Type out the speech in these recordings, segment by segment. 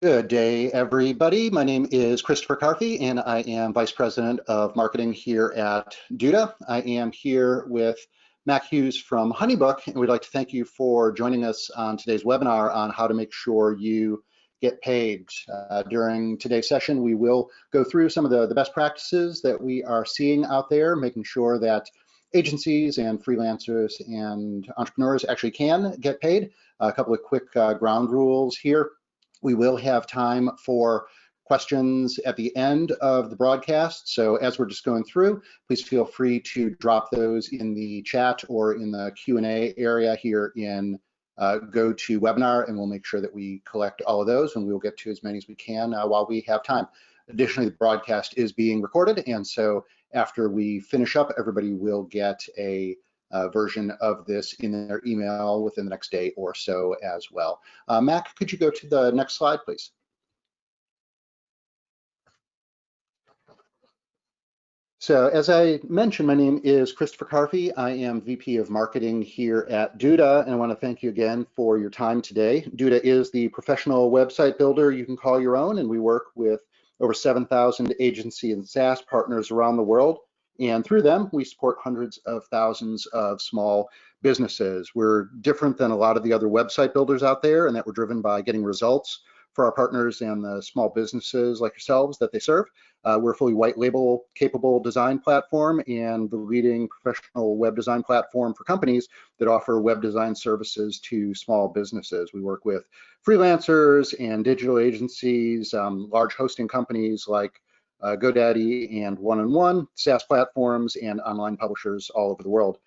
Good day, everybody. My name is Christopher Carfi, and I am Vice President of Marketing here at Duda. I am here with Mac Hughes from HoneyBook, and we'd like to thank you for joining us on today's webinar on how to make sure you get paid. During today's session, we will go through some of the best practices that we are seeing out there, making sure that agencies and freelancers and entrepreneurs actually can get paid. A couple of quick ground rules here. We will have time for questions at the end of the broadcast. So as we're just going through, please feel free to drop those in the chat or in the Q&A area here in GoToWebinar, and we'll make sure that we collect all of those, and we'll get to as many as we can while we have time. Additionally, the broadcast is being recorded, and so after we finish up, everybody will get a version of this in their email within the next day or so as well. Mac, could you go to the next slide, please? So as I mentioned, my name is Christopher Carfi. I am VP of Marketing here at Duda, and I want to thank you again for your time today. Duda is the professional website builder you can call your own, and we work with over 7,000 agency and SaaS partners around the world. And through them, we support hundreds of thousands of small businesses. We're different than a lot of the other website builders out there, and that we're driven by getting results for our partners and the small businesses like yourselves that they serve. We're a fully white label capable design platform and the leading professional web design platform for companies that offer web design services to small businesses. We work with freelancers and digital agencies, large hosting companies like GoDaddy and One-on-One, SaaS platforms, and online publishers all over the world.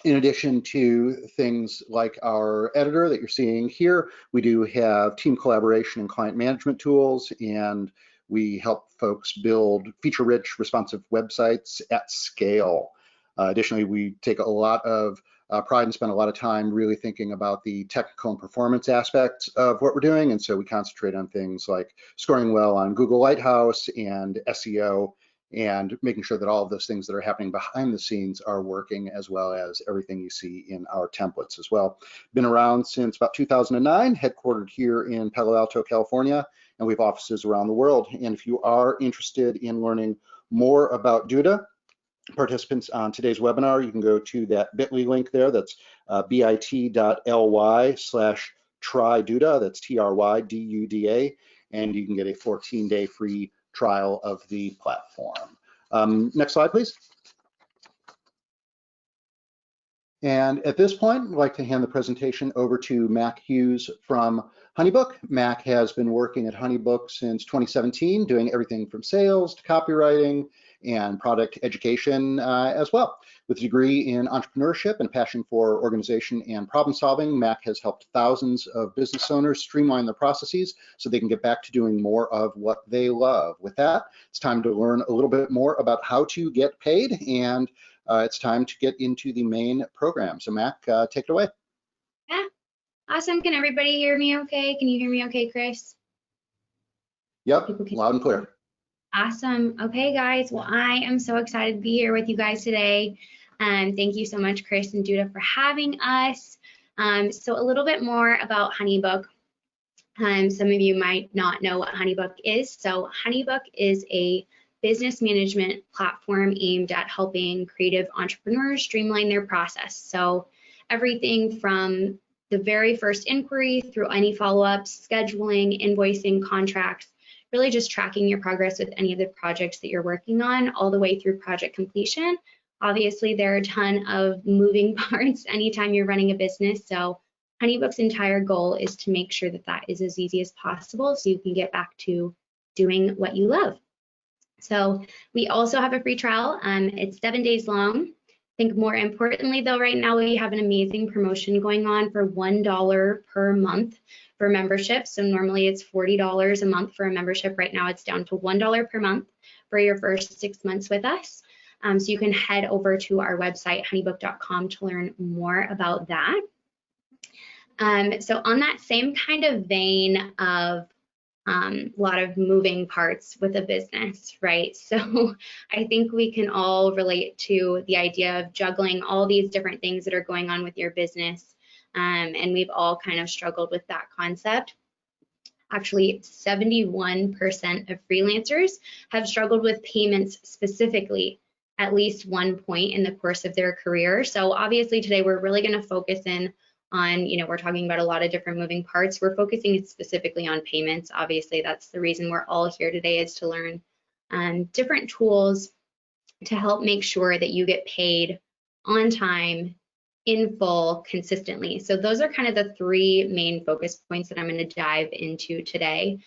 In addition to things like our editor that you're seeing here, we do have team collaboration and client management tools, and we help folks build feature-rich, responsive websites at scale. Additionally, we take a lot of pride and spend a lot of time really thinking about the technical and performance aspects of what we're doing, and so we concentrate on things like scoring well on Google Lighthouse and SEO, and making sure that all of those things that are happening behind the scenes are working, as well as everything you see in our templates as well. Been around since about 2009, headquartered here in Palo Alto, California, and we have offices around the world. And if you are interested in learning more about Duda, participants on today's webinar, you can go to that bit.ly link there. That's bit.ly/tryduda, that's TRYDUDA, and you can get a 14-day free trial of the platform. Next slide, please. And at this point, I'd like to hand the presentation over to Mac Hughes from HoneyBook. Mac has been working at HoneyBook since 2017, doing everything from sales to copywriting and product education as well. With a degree in entrepreneurship and passion for organization and problem solving, Mac has helped thousands of business owners streamline their processes so they can get back to doing more of what they love. With that, it's time to learn a little bit more about how to get paid, and it's time to get into the main program. So Mac, take it away. Yeah, awesome. Can everybody hear me okay? Can you hear me okay, Chris? Yep, loud and clear. Awesome. Okay, guys. Well, I am so excited to be here with you guys today. Thank you so much, Chris and Duda, for having us. So a little bit more about HoneyBook. Some of you might not know what HoneyBook is. So HoneyBook is a business management platform aimed at helping creative entrepreneurs streamline their process. So everything from the very first inquiry through any follow-ups, scheduling, invoicing, contracts, really just tracking your progress with any of the projects that you're working on all the way through project completion. Obviously, there are a ton of moving parts anytime you're running a business. So HoneyBook's entire goal is to make sure that that is as easy as possible so you can get back to doing what you love. So we also have a free trial. It's 7 days long. I think more importantly though, right now we have an amazing promotion going on for $1 per month for membership. So normally it's $40 a month for a membership. Right now it's down to $1 per month for your first 6 months with us. So you can head over to our website, honeybook.com, to learn more about that. So on that same kind of vein of a lot of moving parts with a business, right? So I think we can all relate to the idea of juggling all these different things that are going on with your business. And we've all kind of struggled with that concept. actually 71% of freelancers have struggled with payments specifically at least one point in the course of their career. So obviously today we're really going to focus in on, we're talking about a lot of different moving parts. We're focusing specifically on payments. Obviously, that's the reason we're all here today, is to learn different tools to help make sure that you get paid on time, in full, consistently. So those are kind of the three main focus points that I'm going to dive into today.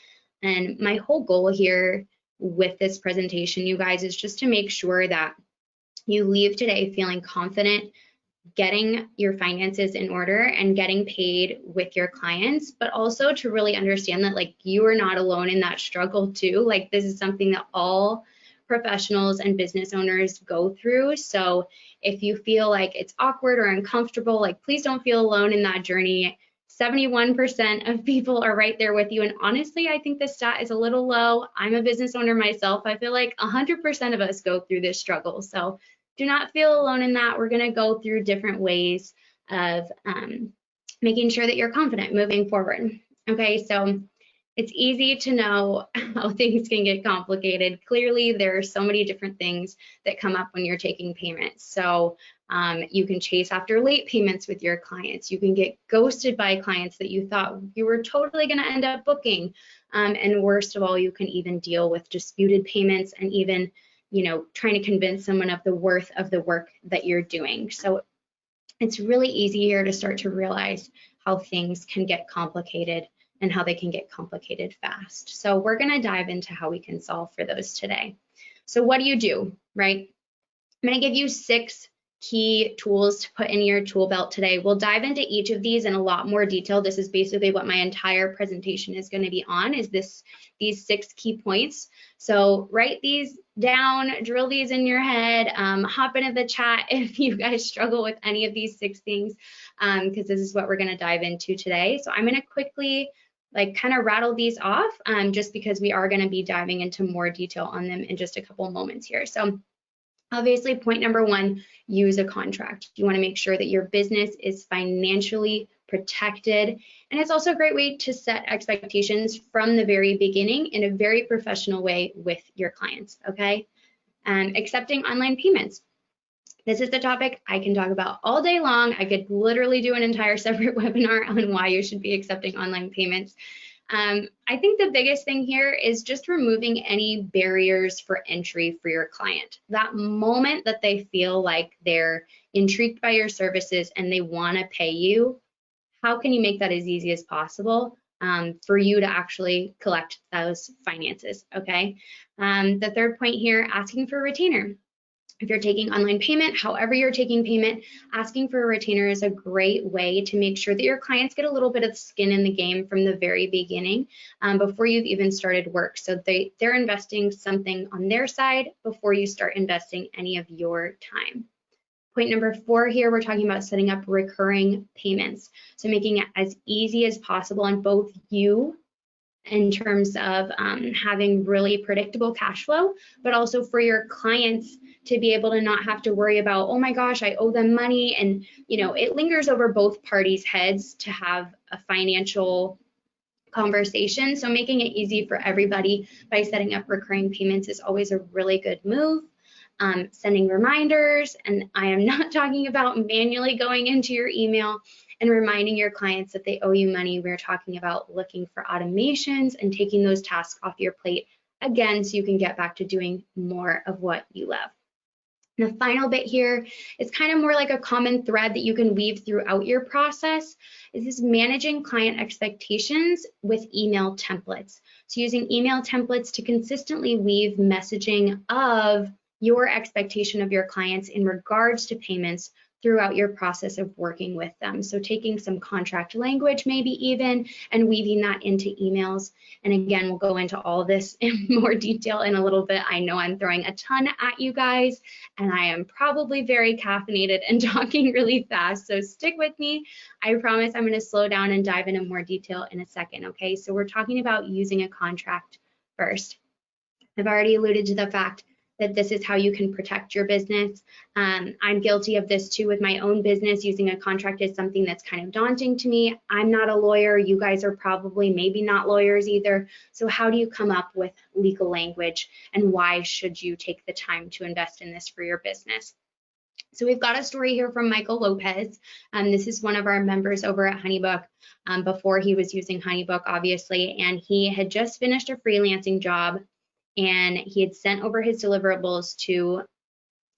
And my whole goal here with this presentation, you guys, is just to make sure that you leave today feeling confident getting your finances in order and getting paid with your clients, but also to really understand that like you are not alone in that struggle too. Like this is something that all professionals and business owners go through. So if you feel like it's awkward or uncomfortable, like please don't feel alone in that journey. 71% of people are right there with you. And honestly, I think the stat is a little low. I'm a business owner myself. I feel like 100% of us go through this struggle. So do not feel alone in that. We're going to go through different ways of making sure that you're confident moving forward. Okay, so it's easy to know how things can get complicated. Clearly, there are so many different things that come up when you're taking payments. So you can chase after late payments with your clients. You can get ghosted by clients that you thought you were totally going to end up booking. And worst of all, you can even deal with disputed payments and even trying to convince someone of the worth of the work that you're doing. So it's really easy here to start to realize how things can get complicated and how they can get complicated fast. So we're going to dive into how we can solve for those today. So what do, right? I'm going to give you 6 key tools to put in your tool belt today. We'll dive into each of these in a lot more detail. This is basically what my entire presentation is going to be on, is these 6 key points. So write these down, drill these in your head, hop into the chat if you guys struggle with any of these 6 things, because this is what we're going to dive into today. So I'm going to quickly kind of rattle these off, just because we are going to be diving into more detail on them in just a couple moments here. So obviously, point number 1, use a contract. You want to make sure that your business is financially protected. And it's also a great way to set expectations from the very beginning in a very professional way with your clients, okay? Accepting online payments. This is the topic I can talk about all day long. I could literally do an entire separate webinar on why you should be accepting online payments. I think the biggest thing here is just removing any barriers for entry for your client. That moment that they feel like they're intrigued by your services and they want to pay you, how can you make that as easy as possible for you to actually collect those finances, okay? The third point here, asking for a retainer. If you're taking online payment, however you're taking payment, asking for a retainer is a great way to make sure that your clients get a little bit of skin in the game from the very beginning, before you've even started work. So they're investing something on their side before you start investing any of your time. Point number 4 here, we're talking about setting up recurring payments. So making it as easy as possible on both you in terms of having really predictable cash flow, but also for your clients to be able to not have to worry about, oh my gosh, I owe them money. And, it lingers over both parties' heads to have a financial conversation. So making it easy for everybody by setting up recurring payments is always a really good move. Sending reminders, and I am not talking about manually going into your email and reminding your clients that they owe you money. We're talking about looking for automations and taking those tasks off your plate again, so you can get back to doing more of what you love. The final bit here is kind of more like a common thread that you can weave throughout your process, is this managing client expectations with email templates. So using email templates to consistently weave messaging of your expectation of your clients in regards to payments throughout your process of working with them. So taking some contract language maybe even and weaving that into emails. And again, we'll go into all of this in more detail in a little bit. I know I'm throwing a ton at you guys and I am probably very caffeinated and talking really fast. So stick with me. I promise I'm going to slow down and dive into more detail in a second. Okay, so we're talking about using a contract first. I've already alluded to the fact that this is how you can protect your business. I'm guilty of this too with my own business. Using a contract is something that's kind of daunting to me. I'm not a lawyer. You guys are probably maybe not lawyers either. So how do you come up with legal language, and why should you take the time to invest in this for your business? So we've got a story here from Michael Lopez. This is one of our members over at HoneyBook before he was using HoneyBook, obviously, and he had just finished a freelancing job, and he had sent over his deliverables to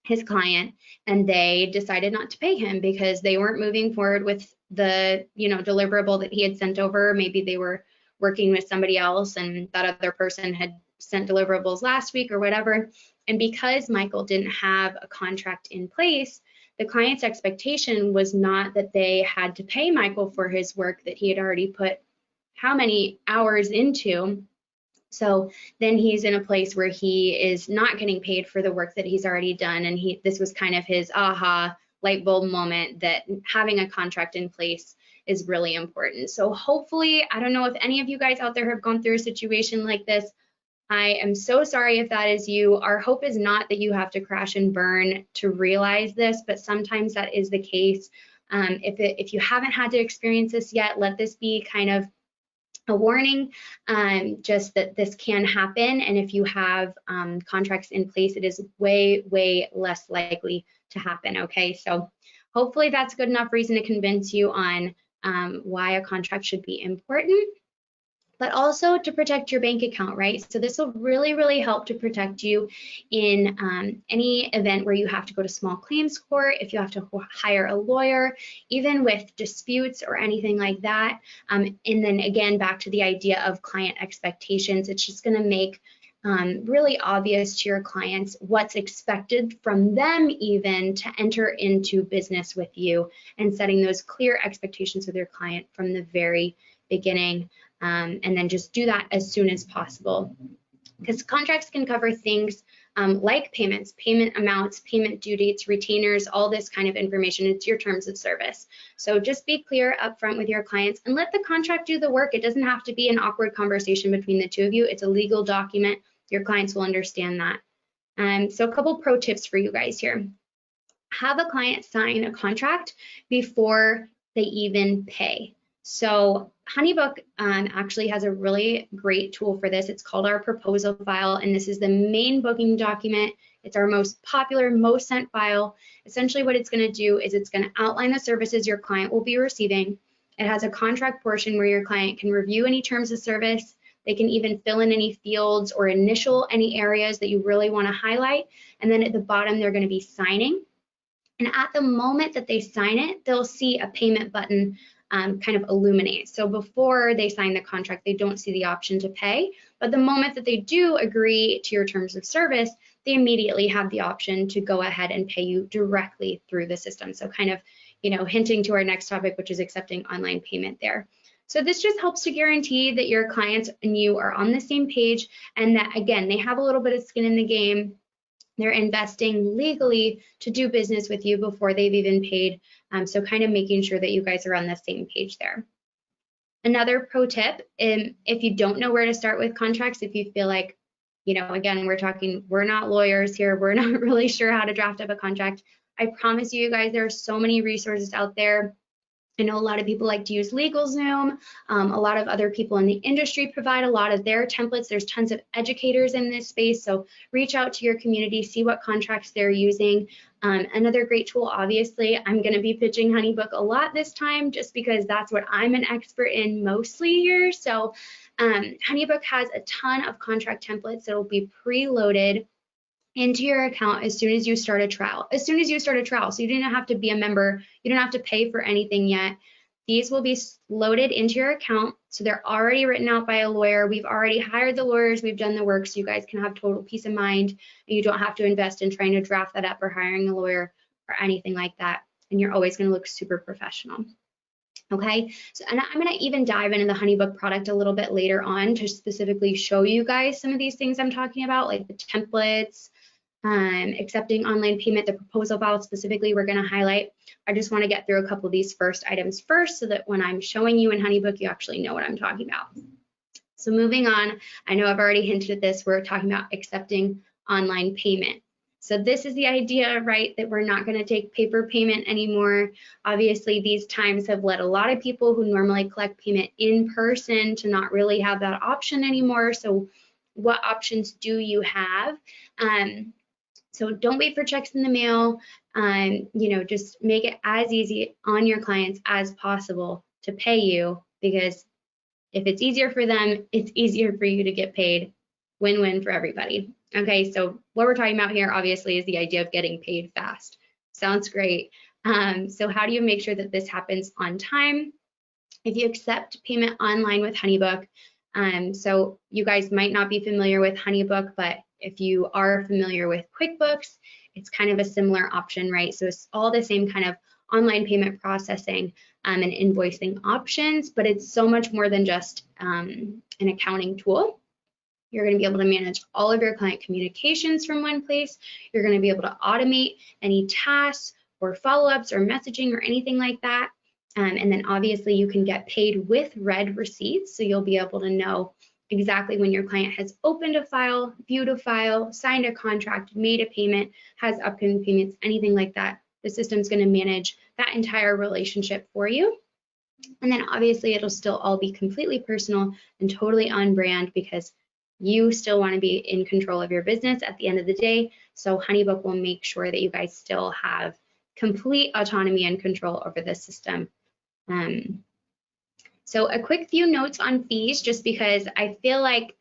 his client, and they decided not to pay him because they weren't moving forward with the deliverable that he had sent over. Maybe they were working with somebody else and that other person had sent deliverables last week or whatever. And because Michael didn't have a contract in place, the client's expectation was not that they had to pay Michael for his work that he had already put how many hours into. So then he's in a place where he is not getting paid for the work that he's already done. And this was kind of his aha light bulb moment that having a contract in place is really important. So hopefully, I don't know if any of you guys out there have gone through a situation like this. I am so sorry if that is you. Our hope is not that you have to crash and burn to realize this, but sometimes that is the case. If you haven't had to experience this yet, let this be kind of a warning, just that this can happen. And if you have contracts in place, it is way, way less likely to happen, okay? So hopefully that's good enough reason to convince you on why a contract should be important, but also to protect your bank account, right? So this will really, really help to protect you in any event where you have to go to small claims court, if you have to hire a lawyer, even with disputes or anything like that. And then again, back to the idea of client expectations, it's just gonna make really obvious to your clients what's expected from them even to enter into business with you, and setting those clear expectations with your client from the very beginning. And then just do that as soon as possible, because contracts can cover things like payments, payment amounts, payment due dates, retainers, all this kind of information. It's your terms of service. So just be clear upfront with your clients and let the contract do the work. It doesn't have to be an awkward conversation between the two of you. It's a legal document. Your clients will understand that. So a couple pro tips for you guys here. Have a client sign a contract before they even pay. So HoneyBook actually has a really great tool for this. It's called our proposal file, and this is the main booking document. It's our most popular, most sent file. Essentially what it's going to do is it's going to outline the services your client will be receiving. It has a contract portion where your client can review any terms of service. They can even fill in any fields or initial any areas that you really want to highlight. And then at the bottom, they're going to be signing. And at the moment that they sign it, they'll see a payment button kind of illuminate. So before they sign the contract, they don't see the option to pay, but the moment that they do agree to your terms of service, they immediately have the option to go ahead and pay you directly through the system. So kind of, hinting to our next topic, which is accepting online payment there. So this just helps to guarantee that your clients and you are on the same page, and that, again, they have a little bit of skin in the game. They're investing legally to do business with you before they've even paid. So kind of making sure that you guys are on the same page there. Another pro tip, if you don't know where to start with contracts, if you feel like, again, we're not lawyers here, we're not really sure how to draft up a contract, I promise you guys, there are so many resources out there. I know a lot of people like to use LegalZoom. A lot of other people in the industry provide a lot of their templates. There's tons of educators in this space, so reach out to your community, see what contracts they're using. Another great tool, obviously, I'm going to be pitching HoneyBook a lot this time just because that's what I'm an expert in mostly here. So HoneyBook has a ton of contract templates that will be preloaded into your account as soon as you start a trial. So you don't have to be a member, you don't have to pay for anything yet. These will be loaded into your account, so they're already written out by a lawyer. We've already hired the lawyers, we've done the work, so you guys can have total peace of mind, and you don't have to invest in trying to draft that up or hiring a lawyer or anything like that, and you're always going to look super professional. Okay, so and I'm going to even dive into the HoneyBook product a little bit later on to specifically show you guys some of these things I'm talking about, like the templates, accepting online payment, the proposal file specifically we're going to highlight. I just want to get through a couple of these first items first so that when I'm showing you in HoneyBook, you actually know what I'm talking about. So moving on, I know I've already hinted at this, we're talking about accepting online payment. So this is the idea, right, that we're not going to take paper payment anymore. Obviously, these times have led a lot of people who normally collect payment in person to not really have that option anymore. So what options do you have? So don't wait for checks in the mail. You know, just make it as easy on your clients as possible to pay you, because if it's easier for them, it's easier for you to get paid. Win-win for everybody. Okay, so what we're talking about here obviously is the idea of getting paid fast. Sounds great. So how do you make sure that this happens on time? If you accept payment online with HoneyBook, so you guys might not be familiar with HoneyBook, but if you are familiar with QuickBooks, it's kind of a similar option, right? So it's all the same kind of online payment processing and invoicing options, but it's so much more than just an accounting tool. You're going to be able to manage all of your client communications from one place. You're going to be able to automate any tasks or follow-ups or messaging or anything like that. And then obviously you can get paid with read receipts. So you'll be able to know exactly when your client has opened a file, viewed a file, signed a contract, made a payment, has upcoming payments, anything like that. The system's going to manage that entire relationship for you. And then obviously it'll still all be completely personal and totally on brand, because you still want to be in control of your business at the end of the day. So HoneyBook will make sure that you guys still have complete autonomy and control over the system. So a quick few notes on fees, just because I feel like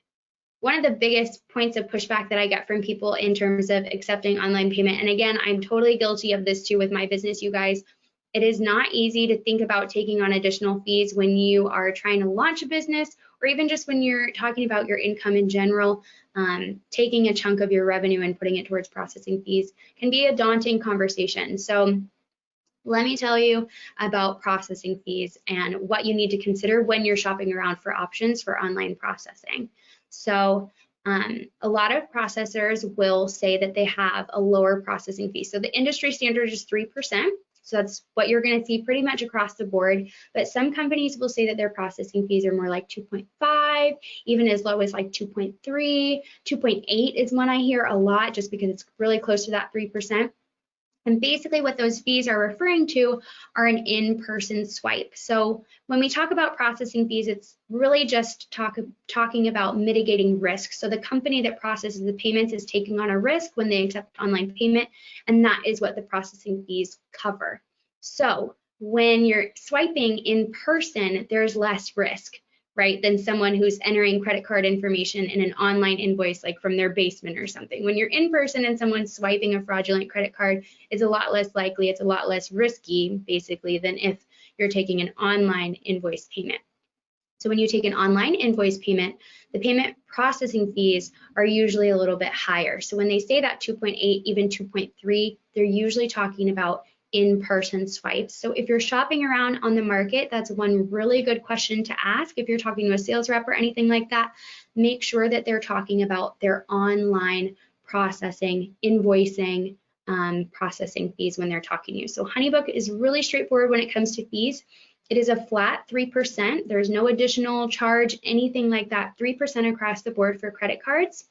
one of the biggest points of pushback that I get from people in terms of accepting online payment, and again, I'm totally guilty of this too with my business, you guys. It is not easy to think about taking on additional fees when you are trying to launch a business, or even just when you're talking about your income in general. Taking a chunk of your revenue and putting it towards processing fees can be a daunting conversation. So let me tell you about processing fees and what you need to consider when you're shopping around for options for online processing. So a lot of processors will say that they have a lower processing fee. So the industry standard is 3%. So that's what you're going to see pretty much across the board. But some companies will say that their processing fees are more like 2.5, even as low as like 2.3, 2.8 is one I hear a lot, just because it's really close to that 3%. And basically what those fees are referring to are an in-person swipe. So when we talk about processing fees, it's really just talking about mitigating risk. So the company that processes the payments is taking on a risk when they accept online payment, and that is what the processing fees cover. So when you're swiping in person, there's less risk, right, than someone who's entering credit card information in an online invoice, like from their basement or something. When you're in person and someone's swiping a fraudulent credit card, it's a lot less likely, it's a lot less risky, basically, than if you're taking an online invoice payment. So when you take an online invoice payment, the payment processing fees are usually a little bit higher. So when they say that 2.8, even 2.3, they're usually talking about in-person swipes. So if you're shopping around on the market, that's one really good question to ask. If you're talking to a sales rep or anything like that, make sure that they're talking about their online processing, invoicing, processing fees when they're talking to you. So HoneyBook is really straightforward when it comes to fees. It is a flat 3%. There's no additional charge, anything like that, 3% across the board for credit cards.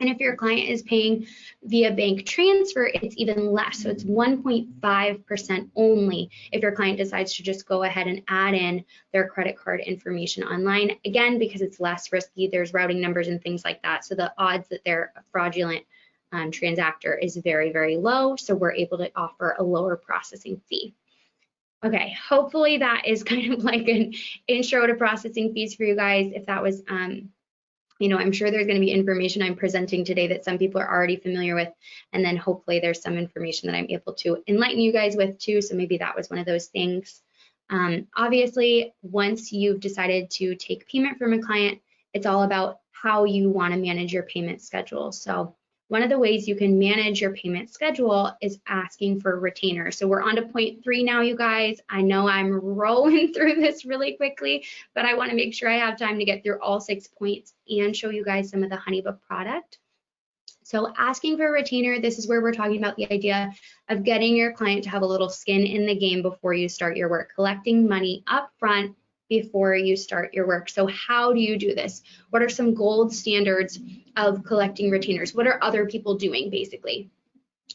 And if your client is paying via bank transfer, it's even less. So it's 1.5% only if your client decides to just go ahead and add in their credit card information online. Again, because it's less risky, there's routing numbers and things like that. So the odds that they're a fraudulent transactor is very, very low. So we're able to offer a lower processing fee. Okay, hopefully that is kind of like an intro to processing fees for you guys. If that was you know, I'm sure there's going to be information I'm presenting today that some people are already familiar with, and then hopefully there's some information that I'm able to enlighten you guys with too, so maybe that was one of those things. Obviously, once you've decided to take payment from a client, it's all about how you want to manage your payment schedule. So one of the ways you can manage your payment schedule is asking for a retainer. So we're on to point 3 now, you guys. I know I'm rolling through this really quickly, but I want to make sure I have time to get through all 6 points and show you guys some of the HoneyBook product. So asking for a retainer, this is where we're talking about the idea of getting your client to have a little skin in the game before you start your work, collecting money up front before you start your work. So how do you do this? What are some gold standards of collecting retainers? What are other people doing, basically?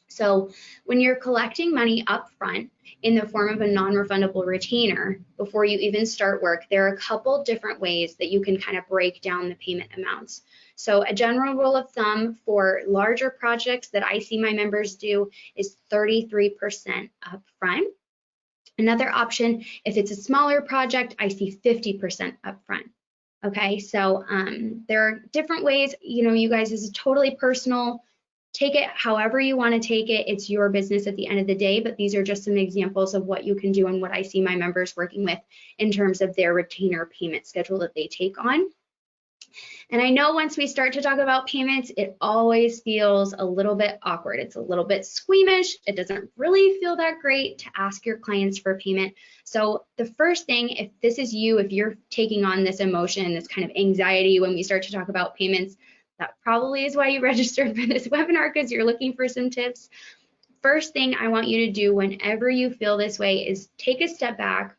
So when you're collecting money up front in the form of a non-refundable retainer before you even start work, there are a couple different ways that you can kind of break down the payment amounts. So a general rule of thumb for larger projects that I see my members do is 33% up front. Another option, if it's a smaller project, I see 50% up front. Okay, so there are different ways, you guys, this is totally personal. Take it however you want to take it. It's your business at the end of the day, but these are just some examples of what you can do and what I see my members working with in terms of their retainer payment schedule that they take on. And I know once we start to talk about payments, it always feels a little bit awkward. It's a little bit squeamish. It doesn't really feel that great to ask your clients for payment. So the first thing, if this is you, if you're taking on this emotion, this kind of anxiety when we start to talk about payments, that probably is why you registered for this webinar, because you're looking for some tips. First thing I want you to do whenever you feel this way is take a step back,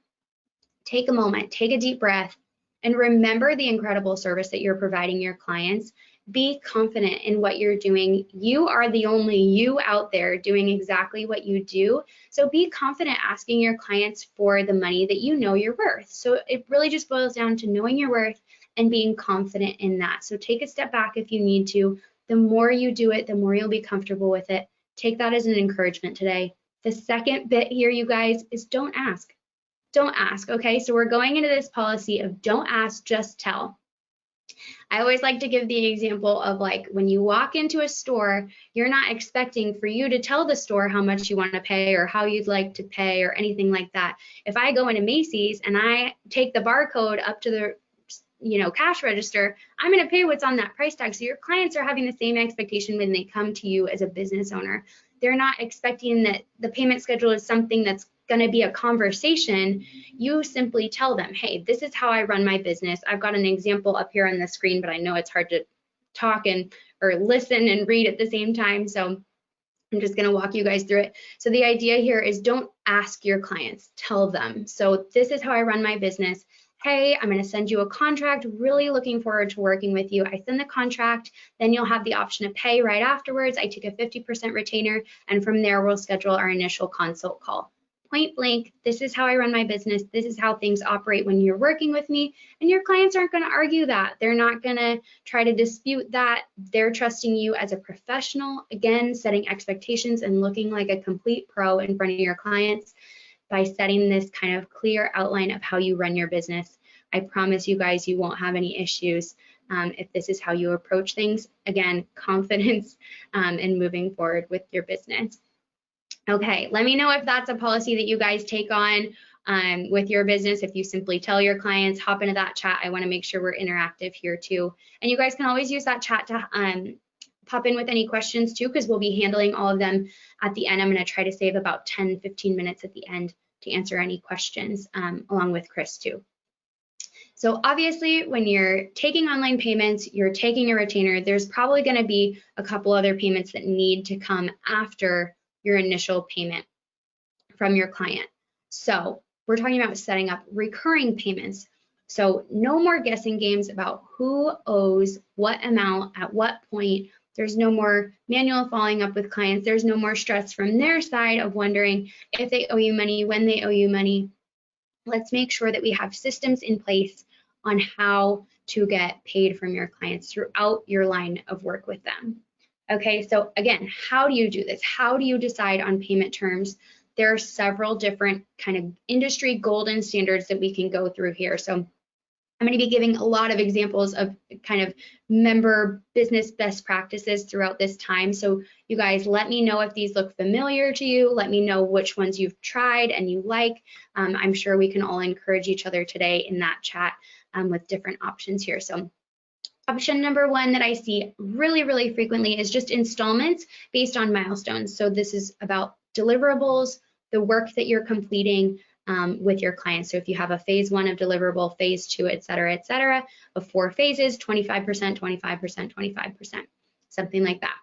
take a moment, take a deep breath, and remember the incredible service that you're providing your clients. Be confident in what you're doing. You are the only you out there doing exactly what you do. So be confident asking your clients for the money that you know you're worth. So it really just boils down to knowing your worth and being confident in that. So take a step back if you need to. The more you do it, the more you'll be comfortable with it. Take that as an encouragement today. The second bit here, you guys, is don't ask. Don't ask, okay? So we're going into this policy of don't ask, just tell. I always like to give the example of like when you walk into a store, you're not expecting for you to tell the store how much you want to pay or how you'd like to pay or anything like that. If I go into Macy's and I take the barcode up to the cash register, I'm going to pay what's on that price tag. So your clients are having the same expectation when they come to you as a business owner. They're not expecting that the payment schedule is something that's going to be a conversation. You simply tell them, hey, this is how I run my business. I've got an example up here on the screen, but I know it's hard to talk or listen and read at the same time. So I'm just going to walk you guys through it. So the idea here is don't ask your clients, tell them. So this is how I run my business. Hey, I'm going to send you a contract. Really looking forward to working with you. I send the contract, then you'll have the option to pay right afterwards. I take a 50% retainer, and from there we'll schedule our initial consult call. Point blank, this is how I run my business. This is how things operate when you're working with me, and your clients aren't going to argue that. They're not going to try to dispute that. They're trusting you as a professional, again, setting expectations and looking like a complete pro in front of your clients by setting this kind of clear outline of how you run your business. I promise you guys, you won't have any issues if this is how you approach things. Again, confidence in moving forward with your business. Okay, let me know if that's a policy that you guys take on with your business. If you simply tell your clients, hop into that chat. I want to make sure we're interactive here too. And you guys can always use that chat to pop in with any questions too, because we'll be handling all of them at the end. I'm going to try to save about 10-15 minutes at the end to answer any questions along with Chris too. So obviously, when you're taking online payments, you're taking a retainer, there's probably going to be a couple other payments that need to come after your initial payment from your client. So we're talking about setting up recurring payments. So no more guessing games about who owes what amount at what point. There's no more manual following up with clients. There's no more stress from their side of wondering if they owe you money, when they owe you money. Let's make sure that we have systems in place on how to get paid from your clients throughout your line of work with them. Okay, so again, how do you do this? How do you decide on payment terms? There are several different kind of industry golden standards that we can go through here. So I'm going to be giving a lot of examples of kind of member business best practices throughout this time. So you guys, let me know if these look familiar to you. Let me know which ones you've tried and you like. I'm sure we can all encourage each other today in that chat with different options here. So option number one that I see really, really frequently is just installments based on milestones. So this is about deliverables, the work that you're completing with your clients. So if you have a phase 1 of deliverable, phase 2, et cetera, of 4 phases, 25%, 25%, 25%, something like that.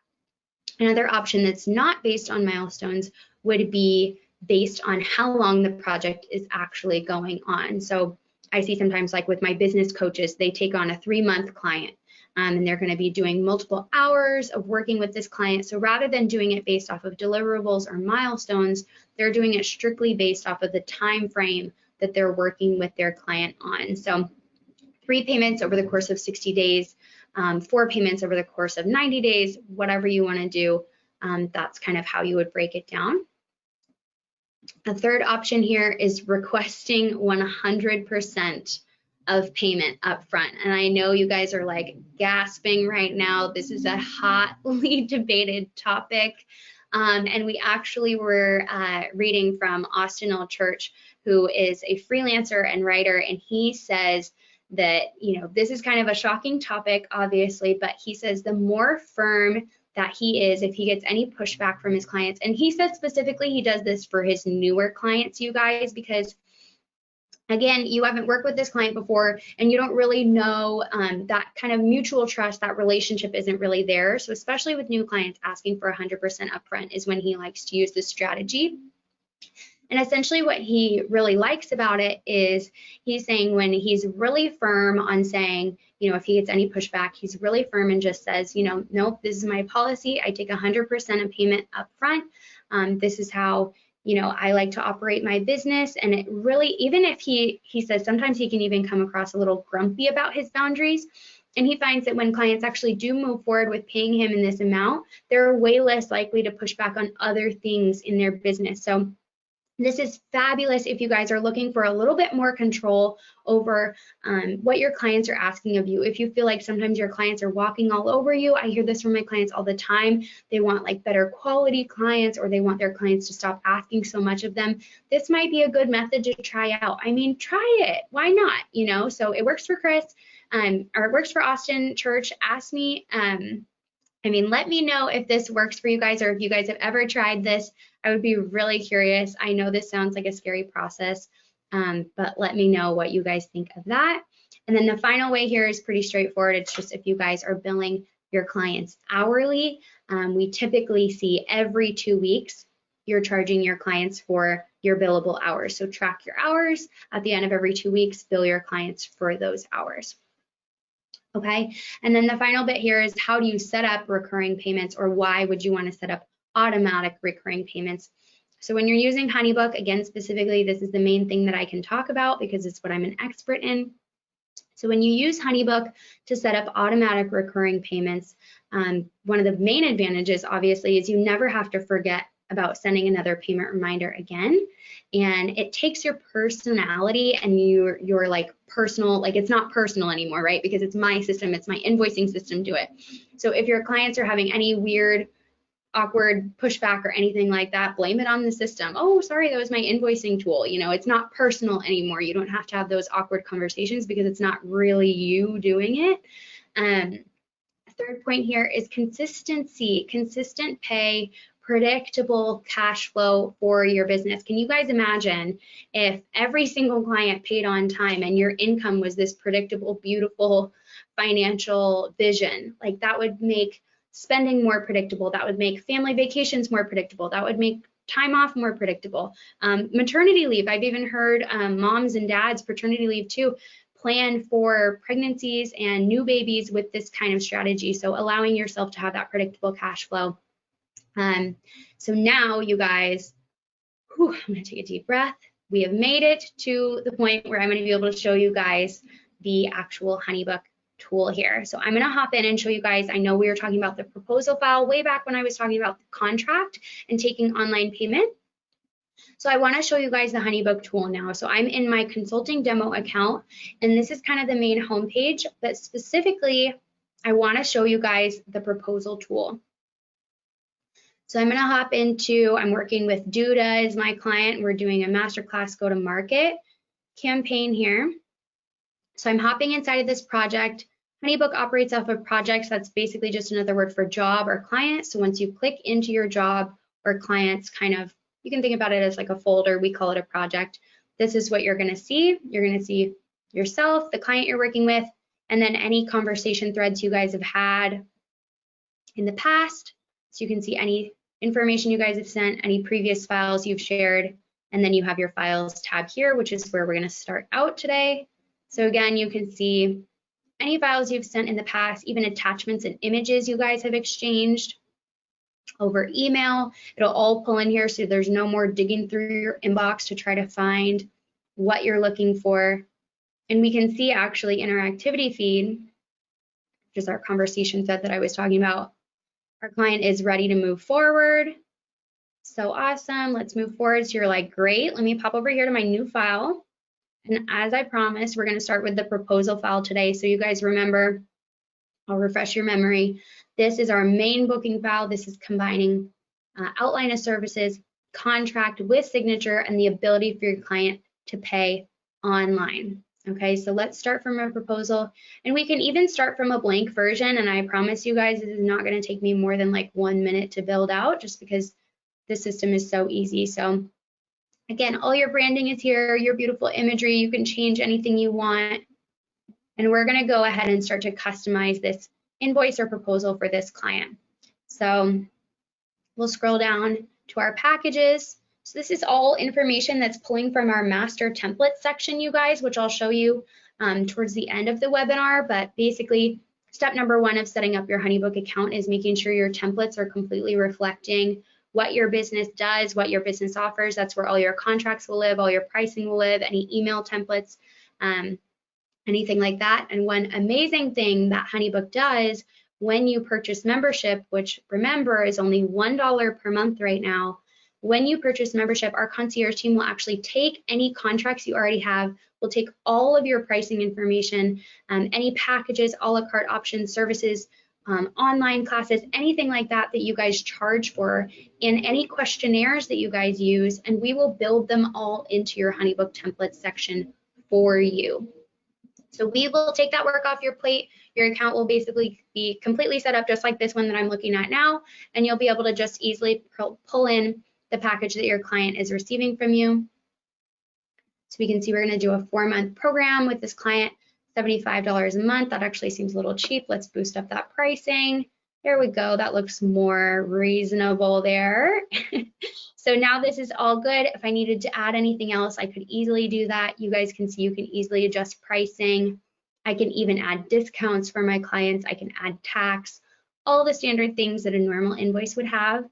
Another option that's not based on milestones would be based on how long the project is actually going on. So I see sometimes, like with my business coaches, they take on a 3-month client, and they're going to be doing multiple hours of working with this client. So rather than doing it based off of deliverables or milestones, they're doing it strictly based off of the time frame that they're working with their client on. So 3 payments over the course of 60 days, 4 payments over the course of 90 days, whatever you want to do, that's kind of how you would break it down. A third option here is requesting 100% of payment up front. And I know you guys are like gasping right now. This is a hotly debated topic. And we actually were reading from Austin L. Church, who is a freelancer and writer, and he says that, you know, this is kind of a shocking topic, obviously, but he says the more firm that he is, if he gets any pushback from his clients, and he says specifically he does this for his newer clients, you guys, because again, you haven't worked with this client before and you don't really know that kind of mutual trust, that relationship isn't really there. So especially with new clients, asking for 100% upfront is when he likes to use this strategy. And essentially what he really likes about it is he's saying when he's really firm on saying, you know, if he gets any pushback, he's really firm and just says, you know, nope, this is my policy. I take 100% of payment up front. This is how, you know, I like to operate my business. And it really, even if he says sometimes he can even come across a little grumpy about his boundaries. And he finds that when clients actually do move forward with paying him in this amount, they're way less likely to push back on other things in their business. So this is fabulous if you guys are looking for a little bit more control over what your clients are asking of you. If you feel like sometimes your clients are walking all over you, I hear this from my clients all the time. They want like better quality clients, or they want their clients to stop asking so much of them. This might be a good method to try out. I mean, try it. Why not? You know, so it works for Chris, or it works for Austin Church. Ask me. I mean, let me know if this works for you guys, or if you guys have ever tried this. I would be really curious. I know this sounds like a scary process, but let me know what you guys think of that. And then the final way here is pretty straightforward. It's just if you guys are billing your clients hourly, we typically see every 2 weeks, you're charging your clients for your billable hours. So track your hours at the end of every 2 weeks, bill your clients for those hours. Okay, and then the final bit here is how do you set up recurring payments, or why would you want to set up automatic recurring payments? So when you're using HoneyBook, again, specifically, this is the main thing that I can talk about because it's what I'm an expert in. So when you use HoneyBook to set up automatic recurring payments, one of the main advantages, obviously, is you never have to forget about sending another payment reminder again. And it takes your personality and your like personal, like it's not personal anymore, right? Because it's my system, it's my invoicing system to it. So if your clients are having any weird, awkward pushback or anything like that, blame it on the system. Oh, sorry, that was my invoicing tool. You know, it's not personal anymore. You don't have to have those awkward conversations because it's not really you doing it. Third point here is consistency, consistent pay, predictable cash flow for your business. Can you guys imagine if every single client paid on time and your income was this predictable, beautiful financial vision? Like that would make spending more predictable. That would make family vacations more predictable. That would make time off more predictable. Maternity leave, I've even heard moms and dads, paternity leave too, plan for pregnancies and new babies with this kind of strategy. So allowing yourself to have that predictable cash flow. So now you guys, I'm gonna take a deep breath. We have made it to the point where I'm gonna be able to show you guys the actual HoneyBook tool here. So I'm gonna hop in and show you guys, I know we were talking about the proposal file way back when I was talking about the contract and taking online payment. So I wanna show you guys the HoneyBook tool now. So I'm in my consulting demo account, and this is kind of the main homepage, but specifically, I wanna show you guys the proposal tool. So I'm gonna hop into, I'm working with Duda as my client. We're doing a masterclass go-to-market campaign here. So I'm hopping inside of this project. HoneyBook operates off of projects. That's basically just another word for job or client. So once you click into your job or clients, kind of, you can think about it as like a folder. We call it a project. This is what you're gonna see. You're gonna see yourself, the client you're working with, and then any conversation threads you guys have had in the past. So you can see any information you guys have sent, any previous files you've shared, and then you have your files tab here, which is where we're going to start out today. So again, you can see any files you've sent in the past, even attachments and images you guys have exchanged over email. It'll all pull in here, so there's no more digging through your inbox to try to find what you're looking for. And we can see actually in our activity feed, which is our conversation thread that I was talking about, our client is ready to move forward. So awesome, let's move forward. So you're like, great, let me pop over here to my new file. And as I promised, we're gonna start with the proposal file today. So you guys remember, I'll refresh your memory. This is our main booking file. This is combining outline of services, contract with signature, and the ability for your client to pay online. Okay, so let's start from a proposal, and we can even start from a blank version. And I promise you guys, this is not going to take me more than like 1 minute to build out, just because the system is so easy. So again, all your branding is here, your beautiful imagery. You can change anything you want. And we're going to go ahead and start to customize this invoice or proposal for this client. So we'll scroll down to our packages. So this is all information that's pulling from our master template section, you guys, which I'll show you towards the end of the webinar. But basically, step number 1 of setting up your HoneyBook account is making sure your templates are completely reflecting what your business does, what your business offers. That's where all your contracts will live, all your pricing will live, any email templates, anything like that. And one amazing thing that HoneyBook does when you purchase membership, which remember is only $1 per month right now, when you purchase membership, our concierge team will actually take any contracts you already have, will take all of your pricing information, any packages, a la carte options, services, online classes, anything like that that you guys charge for, in any questionnaires that you guys use, and we will build them all into your HoneyBook templates section for you. So we will take that work off your plate. Your account will basically be completely set up just like this one that I'm looking at now, and you'll be able to just easily pull in the package that your client is receiving from you. So we can see we're going to do a 4-month program with this client, $75 a month. That actually seems a little cheap. Let's boost up that pricing. There we go. That looks more reasonable there. So now this is all good. If I needed to add anything else, I could easily do that. You guys can see you can easily adjust pricing. I can even add discounts for my clients. I can add tax, all the standard things that a normal invoice would have.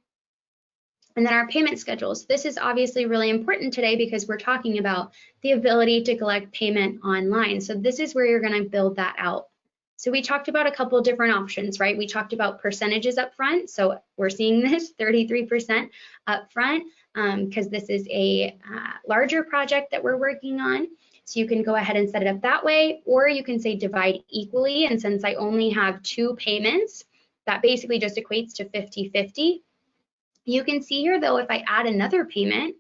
And then our payment schedules. This is obviously really important today because we're talking about the ability to collect payment online. So this is where you're going to build that out. So we talked about a couple of different options, right? We talked about percentages up front. So we're seeing this 33% up front because this is a larger project that we're working on. So you can go ahead and set it up that way, or you can say divide equally. And since I only have 2 payments, that basically just equates to 50-50. You can see here though, if I add another payment,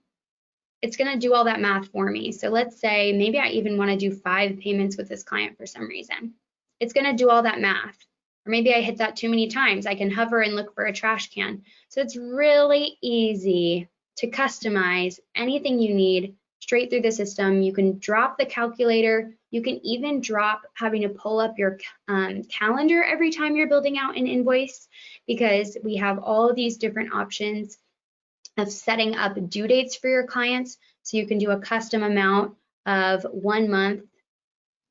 it's going to do all that math for me. So let's say maybe I even want to do 5 payments with this client for some reason. It's going to do all that math. Or maybe I hit that too many times. I can hover and look for a trash can. So it's really easy to customize anything you need straight through the system. You can drop the calculator. You can even drop having to pull up your calendar every time you're building out an invoice, because we have all of these different options of setting up due dates for your clients. So you can do a custom amount of 1 month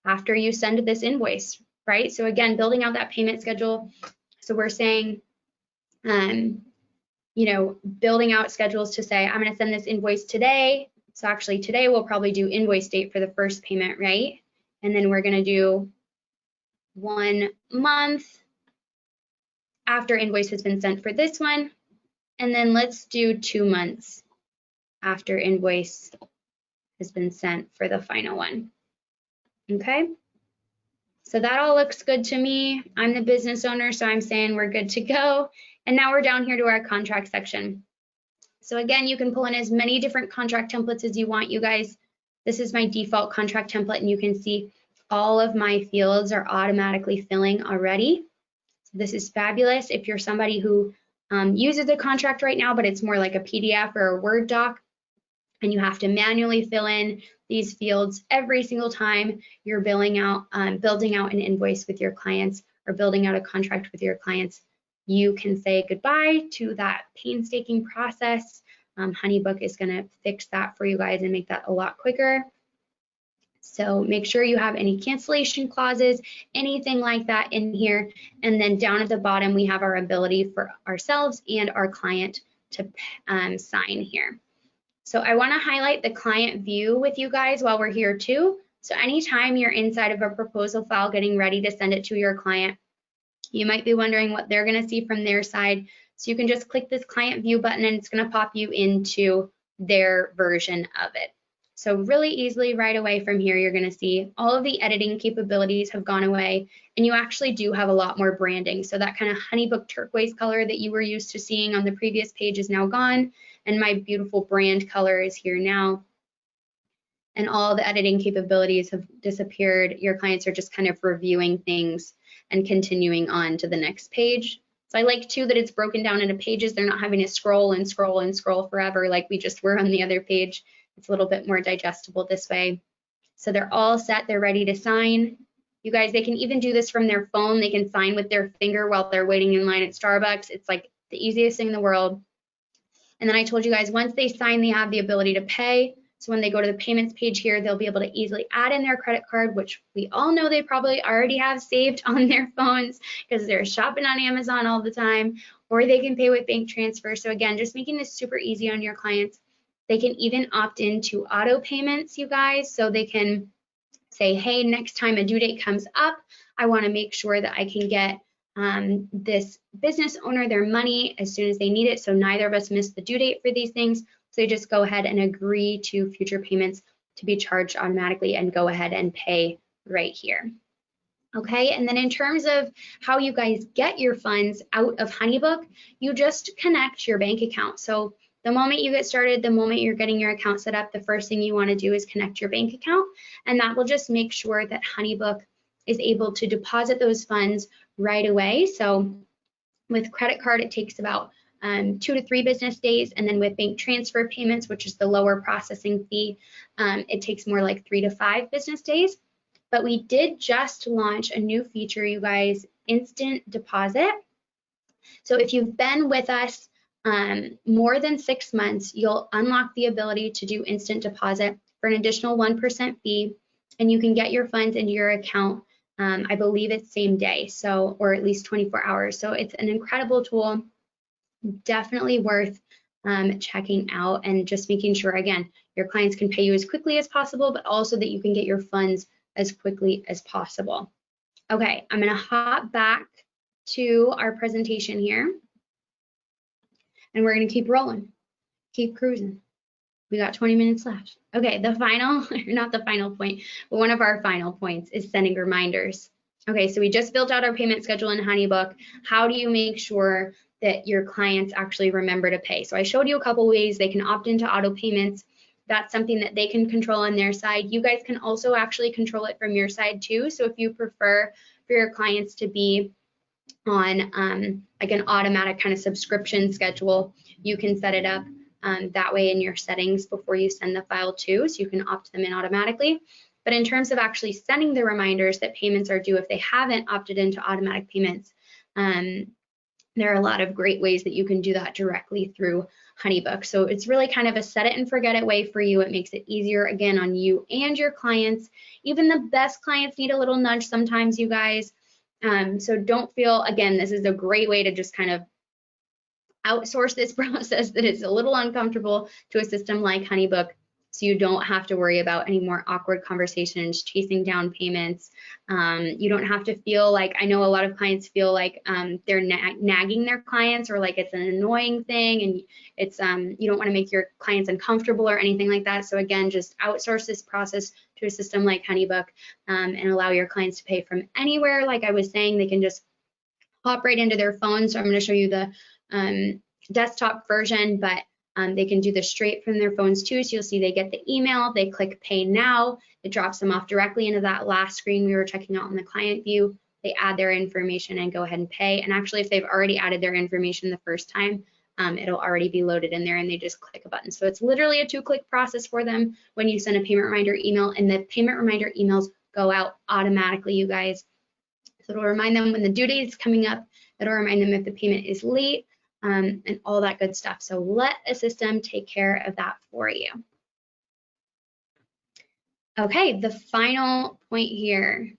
after you send this invoice, right? So again, building out that payment schedule. So we're saying, you know, building out schedules to say, I'm going to send this invoice today. So actually today we'll probably do invoice date for the first payment, right? And then we're going to do 1 month after invoice has been sent for this one. And then let's do 2 months after invoice has been sent for the final one. Okay. So that all looks good to me. I'm the business owner, so I'm saying we're good to go. And now we're down here to our contract section. So again, you can pull in as many different contract templates as you want, you guys. This is my default contract template, and you can see all of my fields are automatically filling already. So this is fabulous. If you're somebody who uses a contract right now, but it's more like a PDF or a Word doc, and you have to manually fill in these fields every single time you're building out an invoice with your clients or building out a contract with your clients, you can say goodbye to that painstaking process. HoneyBook is going to fix that for you guys and make that a lot quicker. So make sure you have any cancellation clauses, anything like that in here. And then down at the bottom, we have our ability for ourselves and our client to sign here. So I want to highlight the client view with you guys while we're here too. So anytime you're inside of a proposal file getting ready to send it to your client, you might be wondering what they're going to see from their side. So you can just click this client view button and it's going to pop you into their version of it. So really easily right away from here, you're going to see all of the editing capabilities have gone away, and you actually do have a lot more branding. So that kind of HoneyBook turquoise color that you were used to seeing on the previous page is now gone, and my beautiful brand color is here now. And all the editing capabilities have disappeared. Your clients are just kind of reviewing things and continuing on to the next page. So I like too that it's broken down into pages. They're not having to scroll and scroll and scroll forever like we just were on the other page. It's a little bit more digestible this way. So they're all set, they're ready to sign. You guys, they can even do this from their phone. They can sign with their finger while they're waiting in line at Starbucks. It's like the easiest thing in the world. And then I told you guys, once they sign, they have the ability to pay. So when they go to the payments page here, they'll be able to easily add in their credit card, which we all know they probably already have saved on their phones because they're shopping on Amazon all the time, or they can pay with bank transfer. So again, just making this super easy on your clients. They can even opt into auto payments, you guys, so they can say, hey, next time a due date comes up, I want to make sure that I can get this business owner their money as soon as they need it, so neither of us miss the due date for these things. So they just go ahead and agree to future payments to be charged automatically and go ahead and pay right here. Okay, and then in terms of how you guys get your funds out of HoneyBook, you just connect your bank account. So the moment you get started, the moment you're getting your account set up, the first thing you want to do is connect your bank account, and that will just make sure that HoneyBook is able to deposit those funds right away. So with credit card, it takes about 2 to 3 business days, and then with bank transfer payments, which is the lower processing fee, it takes more like 3 to 5 business days. But we did just launch a new feature, you guys, instant deposit. So if you've been with us more than 6 months, you'll unlock the ability to do instant deposit for an additional 1% fee, and you can get your funds into your account. I believe it's same day, so, or at least 24 hours. So it's an incredible tool, definitely worth checking out, and just making sure, again, your clients can pay you as quickly as possible, but also that you can get your funds as quickly as possible. Okay, I'm gonna hop back to our presentation here, and we're gonna keep rolling, keep cruising. We got 20 minutes left. Okay, the final, not the final point, but one of our final points is sending reminders. Okay, so we just built out our payment schedule in HoneyBook. How do you make sure that your clients actually remember to pay? So I showed you a couple ways. They can opt into auto payments. That's something that they can control on their side. You guys can also actually control it from your side too. So if you prefer for your clients to be on like an automatic kind of subscription schedule, you can set it up that way in your settings before you send the file too, so you can opt them in automatically. But in terms of actually sending the reminders that payments are due if they haven't opted into automatic payments, there are a lot of great ways that you can do that directly through HoneyBook. So it's really kind of a set it and forget it way for you. It makes it easier, again, on you and your clients. Even the best clients need a little nudge sometimes, you guys. So don't feel, again, this is a great way to just kind of outsource this process that is a little uncomfortable to a system like HoneyBook, so you don't have to worry about any more awkward conversations, chasing down payments. You don't have to feel like, I know a lot of clients feel like they're nagging their clients, or like it's an annoying thing, and it's you don't want to make your clients uncomfortable or anything like that. So again, just outsource this process to a system like HoneyBook, and allow your clients to pay from anywhere. Like I was saying, they can just hop right into their phone. So I'm going to show you the desktop version, but they can do this straight from their phones too. So you'll see they get the email, they click pay now, it drops them off directly into that last screen we were checking out in the client view. They add their information and go ahead and pay. And actually, if they've already added their information the first time, it'll already be loaded in there, and they just click a button. So it's literally a 2-click process for them when you send a payment reminder email, and the payment reminder emails go out automatically, you guys. So it'll remind them when the due date is coming up. It'll remind them if the payment is late, and all that good stuff. So let a system take care of that for you. Okay, the final point here.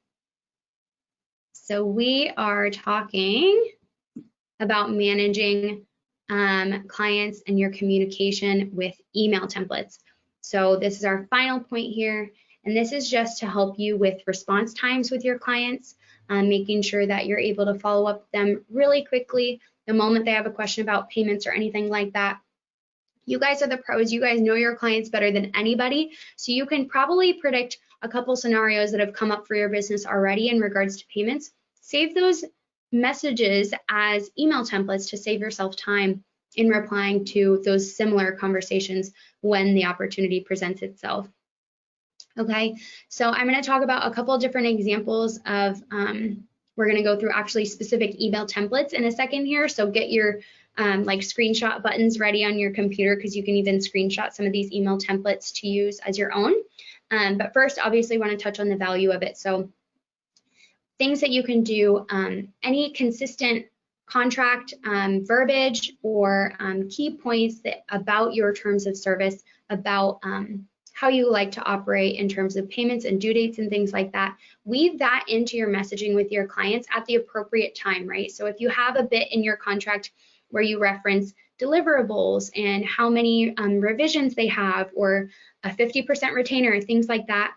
So we are talking about managing clients and your communication with email templates. So this is our final point here, and this is just to help you with response times with your clients, making sure that you're able to follow up with them really quickly the moment they have a question about payments or anything like that. You guys are the pros. You guys know your clients better than anybody, so you can probably predict a couple scenarios that have come up for your business already in regards to payments. Save those messages as email templates to save yourself time in replying to those similar conversations when the opportunity presents itself. Okay, so I'm going to talk about a couple of different examples of, we're going to go through actually specific email templates in a second here, so get your like screenshot buttons ready on your computer, because you can even screenshot some of these email templates to use as your own. But first, obviously, want to touch on the value of it. So things that you can do, any consistent contract verbiage or key points that about your terms of service, about how you like to operate in terms of payments and due dates and things like that. Weave that into your messaging with your clients at the appropriate time, right? So if you have a bit in your contract where you reference deliverables and how many revisions they have, or a 50% retainer, things like that,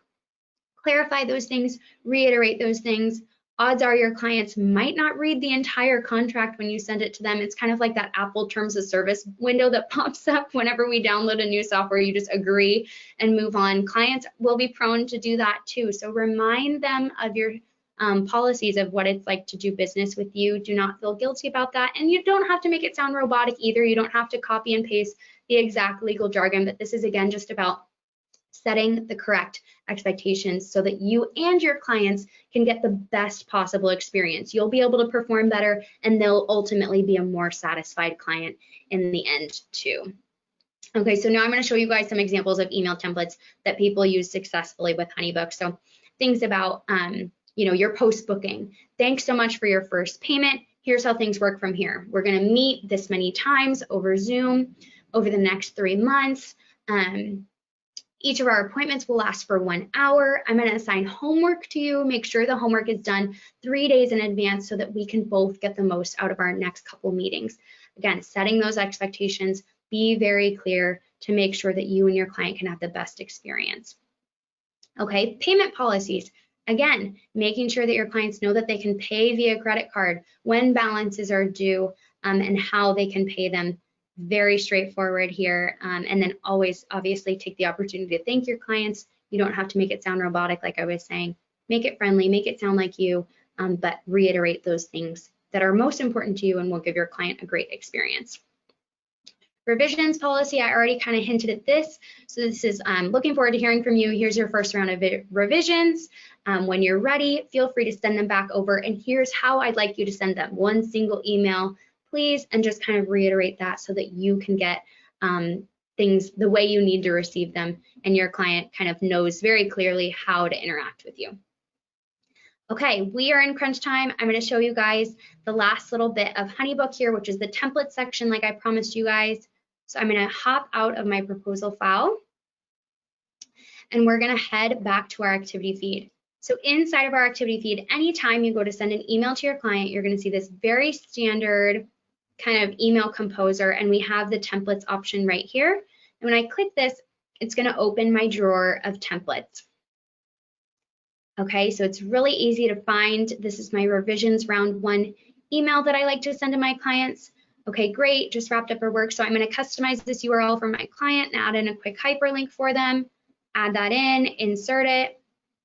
clarify those things, reiterate those things. Odds are your clients might not read the entire contract when you send it to them. It's kind of like that Apple terms of service window that pops up whenever we download a new software. You just agree and move on. Clients will be prone to do that too. So remind them of your policies, of what it's like to do business with you. Do not feel guilty about that. And you don't have to make it sound robotic either. You don't have to copy and paste the exact legal jargon, but this is again just about setting the correct expectations so that you and your clients can get the best possible experience. You'll be able to perform better, and they'll ultimately be a more satisfied client in the end too. Okay, so now I'm going to show you guys some examples of email templates that people use successfully with HoneyBook. So things about your post booking. Thanks so much for your first payment. Here's how things work from here. We're going to meet this many times over Zoom over the next 3 months. Each of our appointments will last for 1 hour. I'm going to assign homework to you. Make sure the homework is done 3 days in advance so that we can both get the most out of our next couple meetings. Again, setting those expectations, be very clear to make sure that you and your client can have the best experience. Okay, payment policies. Again, making sure that your clients know that they can pay via credit card, when balances are due, and how they can pay them. Very straightforward here, and then always obviously take the opportunity to thank your clients. You don't have to make it sound robotic, like I was saying. Make it friendly, make it sound like you, but reiterate those things that are most important to you and will give your client a great experience. Revisions policy, I already kind of hinted at this. So this is looking forward to hearing from you. Here's your first round of revisions. When you're ready, feel free to send them back over, and here's how I'd like you to send them. One single email, please, and just kind of reiterate that so that you can get things the way you need to receive them, and your client kind of knows very clearly how to interact with you. Okay, we are in crunch time. I'm going to show you guys the last little bit of HoneyBook here, which is the template section like I promised you guys. So I'm going to hop out of my proposal file, and we're going to head back to our activity feed. So inside of our activity feed, anytime you go to send an email to your client, you're going to see this very standard kind of email composer, and we have the templates option right here. And when I click this, it's going to open my drawer of templates. Okay, so it's really easy to find. This is my revisions round 1 email that I like to send to my clients. Okay, great, just wrapped up our work. So I'm going to customize this URL for my client and add in a quick hyperlink for them. Add that in, insert it,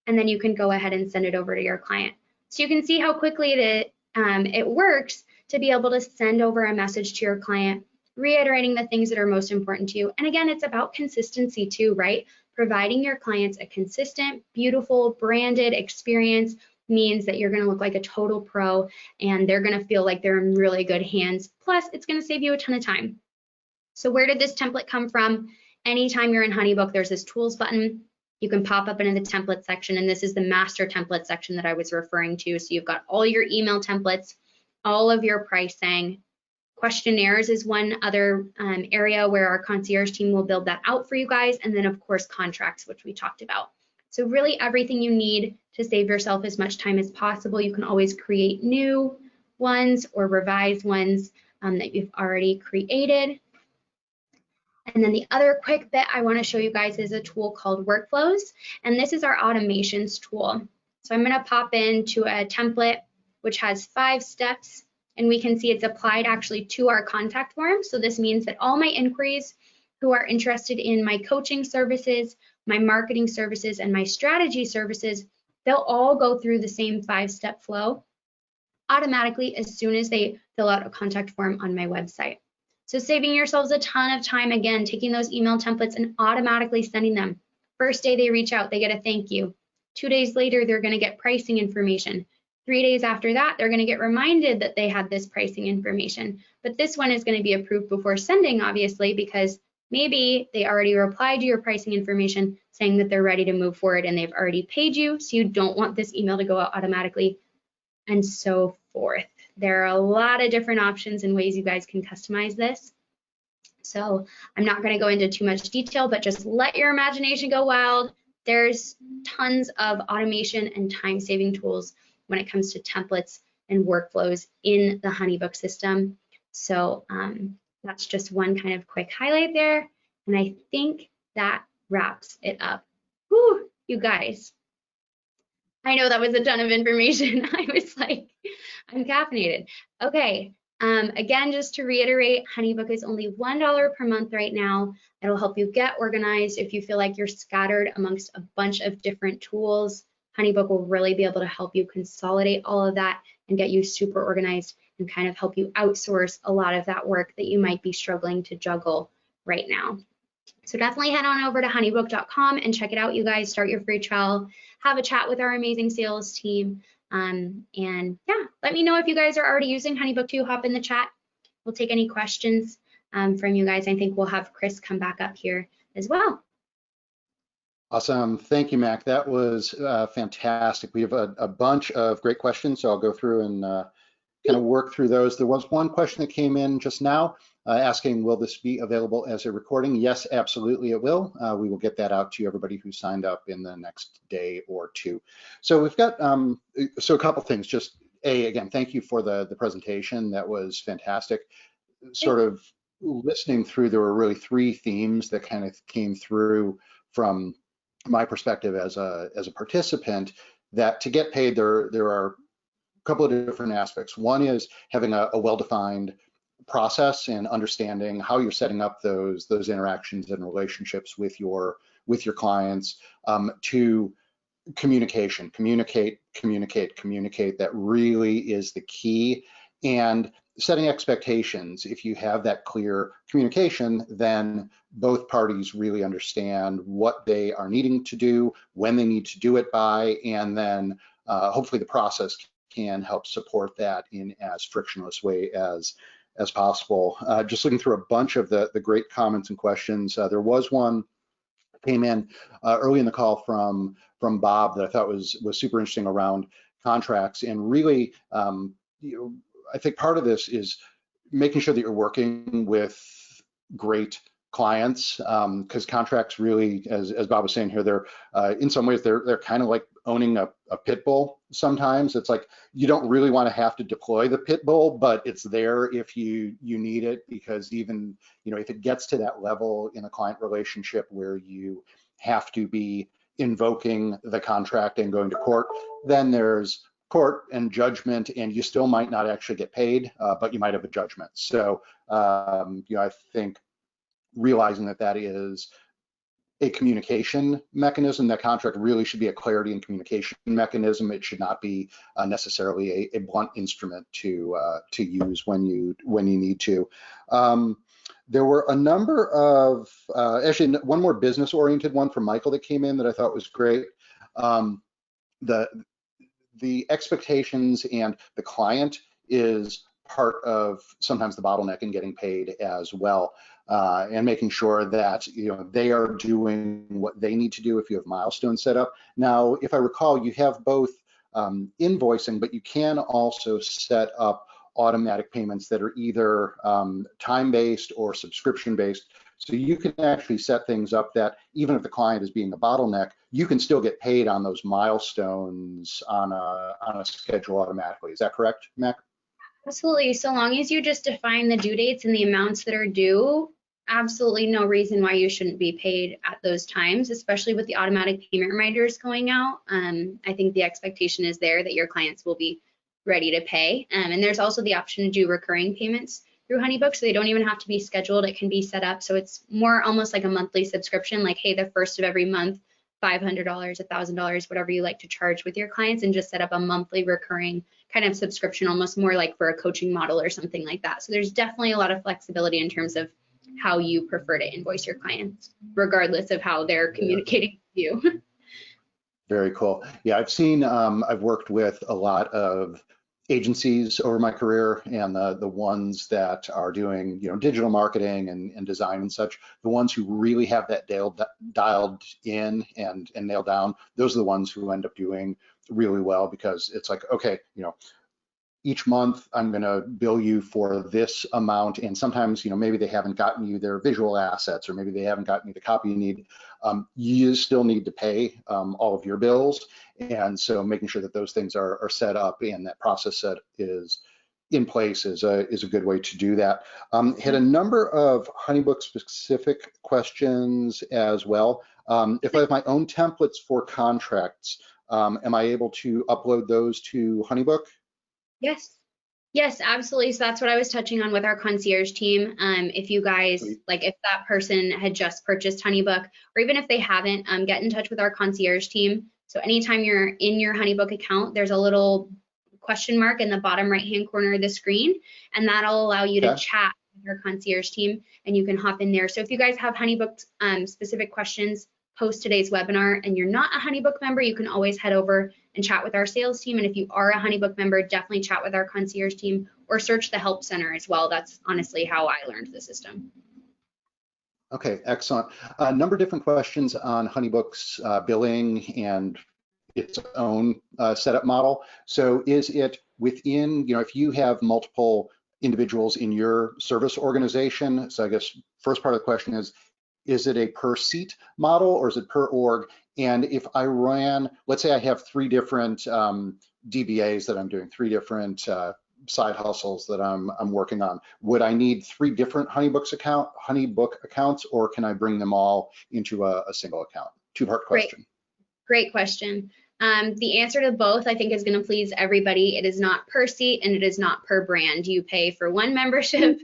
and then you can go ahead and send it over to your client. So you can see how quickly it works to be able to send over a message to your client, reiterating the things that are most important to you. And again, it's about consistency too, right? Providing your clients a consistent, beautiful, branded experience means that you're going to look like a total pro, and they're going to feel like they're in really good hands. Plus, it's going to save you a ton of time. So where did this template come from? Anytime you're in HoneyBook, there's this tools button. You can pop up into the template section, and this is the master template section that I was referring to. So you've got all your email templates, all of your pricing. Questionnaires is one other area where our concierge team will build that out for you guys. And then of course, contracts, which we talked about. So really everything you need to save yourself as much time as possible. You can always create new ones or revise ones that you've already created. And then the other quick bit I want to show you guys is a tool called Workflows, and this is our automations tool. So I'm going to pop into a template which has 5 steps, and we can see it's applied actually to our contact form. So this means that all my inquiries who are interested in my coaching services, my marketing services, and my strategy services, they'll all go through the same 5-step flow automatically as soon as they fill out a contact form on my website. So saving yourselves a ton of time, again, taking those email templates and automatically sending them. First day they reach out, they get a thank you. 2 days later, they're going to get pricing information. 3 days after that, they're going to get reminded that they had this pricing information. But this one is going to be approved before sending, obviously, because maybe they already replied to your pricing information saying that they're ready to move forward and they've already paid you, so you don't want this email to go out automatically, and so forth. There are a lot of different options and ways you guys can customize this. So I'm not going to go into too much detail, but just let your imagination go wild. There's tons of automation and time-saving tools when it comes to templates and workflows in the HoneyBook system. So that's just one kind of quick highlight there. And I think that wraps it up. Whew, you guys. I know that was a ton of information. I was like, I'm caffeinated. Okay, again, just to reiterate, HoneyBook is only $1 per month right now. It'll help you get organized. If you feel like you're scattered amongst a bunch of different tools, HoneyBook will really be able to help you consolidate all of that and get you super organized and kind of help you outsource a lot of that work that you might be struggling to juggle right now. So definitely head on over to honeybook.com and check it out, you guys. Start your free trial, have a chat with our amazing sales team. And yeah, let me know if you guys are already using HoneyBook too. Hop in the chat. We'll take any questions from you guys. I think we'll have Chris come back up here as well. Awesome. Thank you, Mac. That was fantastic. We have a bunch of great questions, so I'll go through and kind of work through those. There was one question that came in just now asking, will this be available as a recording? Yes, absolutely it will. We will get that out to everybody who signed up in the next day or two. So we've got, so a couple things. Just again, thank you for the presentation. That was fantastic. Sort of listening through, there were really 3 themes that kind of came through from my perspective as a participant, that to get paid, there are a couple of different aspects. One is having a well-defined process and understanding how you're setting up those interactions and relationships with your clients. To communication, communicate. That really is the key. And setting expectations. If you have that clear communication, then both parties really understand what they are needing to do, when they need to do it by, and then hopefully the process can help support that in as frictionless way as possible. Just looking through a bunch of the great comments and questions. There was one came in early in the call from Bob that I thought was super interesting around contracts, and really, I think part of this is making sure that you're working with great clients, because contracts really, as Bob was saying here, they're in some ways they're kind of like owning a pit bull. Sometimes it's like you don't really want to have to deploy the pit bull, but it's there if you need it, because even if it gets to that level in a client relationship where you have to be invoking the contract and going to court, then there's court and judgment, and you still might not actually get paid, but you might have a judgment. So I think realizing that is a communication mechanism, that contract really should be a clarity and communication mechanism. It should not be necessarily a blunt instrument to use when you need to. There were a number of, actually one more business oriented one from Michael that came in that I thought was great. The expectations and the client is part of sometimes the bottleneck in getting paid as well, and making sure that they are doing what they need to do if you have milestones set up. Now, if I recall, you have both invoicing, but you can also set up automatic payments that are either time-based or subscription-based So you can actually set things up that even if the client is being a bottleneck, you can still get paid on those milestones on a schedule automatically. Is that correct, Mac? Absolutely. So long as you just define the due dates and the amounts that are due, absolutely no reason why you shouldn't be paid at those times, especially with the automatic payment reminders going out. I think the expectation is there that your clients will be ready to pay. And there's also the option to do recurring payments through HoneyBook, so they don't even have to be scheduled. It can be set up. So it's more almost like a monthly subscription, like, hey, the first of every month, $500, $1,000, whatever you like to charge with your clients, and just set up a monthly recurring kind of subscription, almost more like for a coaching model or something like that. So there's definitely a lot of flexibility in terms of how you prefer to invoice your clients, regardless of how they're communicating with you. Very cool. Yeah, I've worked with a lot of agencies over my career, and the ones that are doing, digital marketing and design and such, the ones who really have that dialed in and nailed down, those are the ones who end up doing really well, because it's like, okay, each month I'm going to bill you for this amount, and sometimes maybe they haven't gotten you their visual assets, or maybe they haven't gotten you the copy you need. You still need to pay all of your bills, and so making sure that those things are set up and that process set is in place is a good way to do that. Had a number of HoneyBook specific questions as well. If I have my own templates for contracts, am I able to upload those to HoneyBook? Yes. Yes, absolutely. So that's what I was touching on with our concierge team. If you guys, like if that person had just purchased HoneyBook, or even if they haven't, get in touch with our concierge team. So anytime you're in your HoneyBook account, there's a little question mark in the bottom right-hand corner of the screen, and that'll allow you to chat with our concierge team, and you can hop in there. So if you guys have HoneyBook specific questions post today's webinar and you're not a HoneyBook member, you can always head over and chat with our sales team. And if you are a HoneyBook member, definitely chat with our concierge team or search the help center as well. That's honestly how I learned the system. Okay, excellent. A number of different questions on HoneyBook's billing and its own setup model. So is it within, if you have multiple individuals in your service organization? So I guess first part of the question is it a per seat model, or is it per org? And if I ran, let's say I have 3 different DBAs that I'm doing, 3 different side hustles that I'm working on, would I need 3 different HoneyBook accounts, or can I bring them all into a single account? 2-part question. Great question. The answer to both, I think, is going to please everybody. It is not per seat and it is not per brand. You pay for 1 membership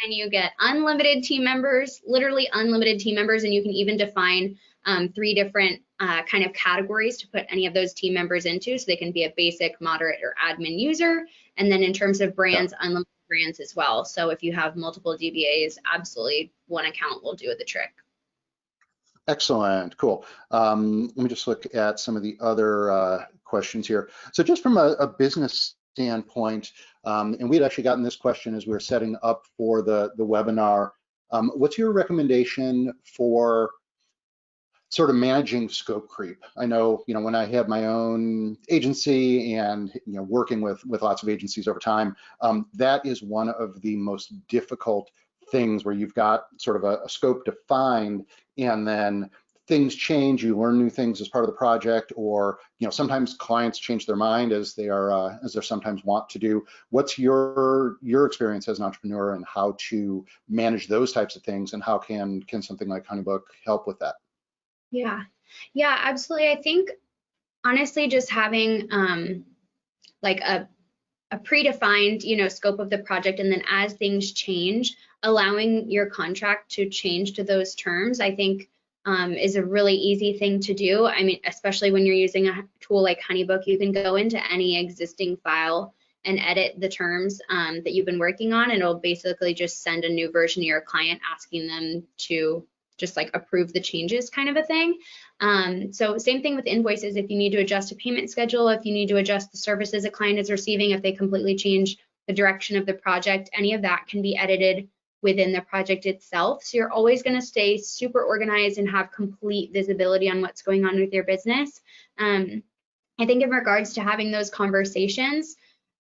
and you get unlimited team members, literally unlimited team members, and you can even define 3 different kind of categories to put any of those team members into. So they can be a basic, moderate, or admin user. And then in terms of brands, unlimited brands as well. So if you have multiple DBAs, absolutely 1 account will do the trick. Excellent, cool. Let me just look at some of the other questions here. So just from a business standpoint, and we had actually gotten this question as we were setting up for the webinar, what's your recommendation for sort of managing scope creep? I know, when I had my own agency and, working with lots of agencies over time, that is one of the most difficult things, where you've got sort of a scope defined, and then things change, you learn new things as part of the project, or sometimes clients change their mind as they're sometimes want to do. What's your experience as an entrepreneur, and how to manage those types of things, and how can something like HoneyBook help with that? Yeah, absolutely. I think honestly, just having like a predefined, scope of the project, and then as things change, allowing your contract to change to those terms, I think is a really easy thing to do. I mean, especially when you're using a tool like HoneyBook, you can go into any existing file and edit the terms that you've been working on, and it'll basically just send a new version to your client asking them to just like approve the changes, kind of a thing. So same thing with invoices. If you need to adjust a payment schedule, if you need to adjust the services a client is receiving, if they completely change the direction of the project, any of that can be edited within the project itself. So you're always going to stay super organized and have complete visibility on what's going on with your business. I think in regards to having those conversations,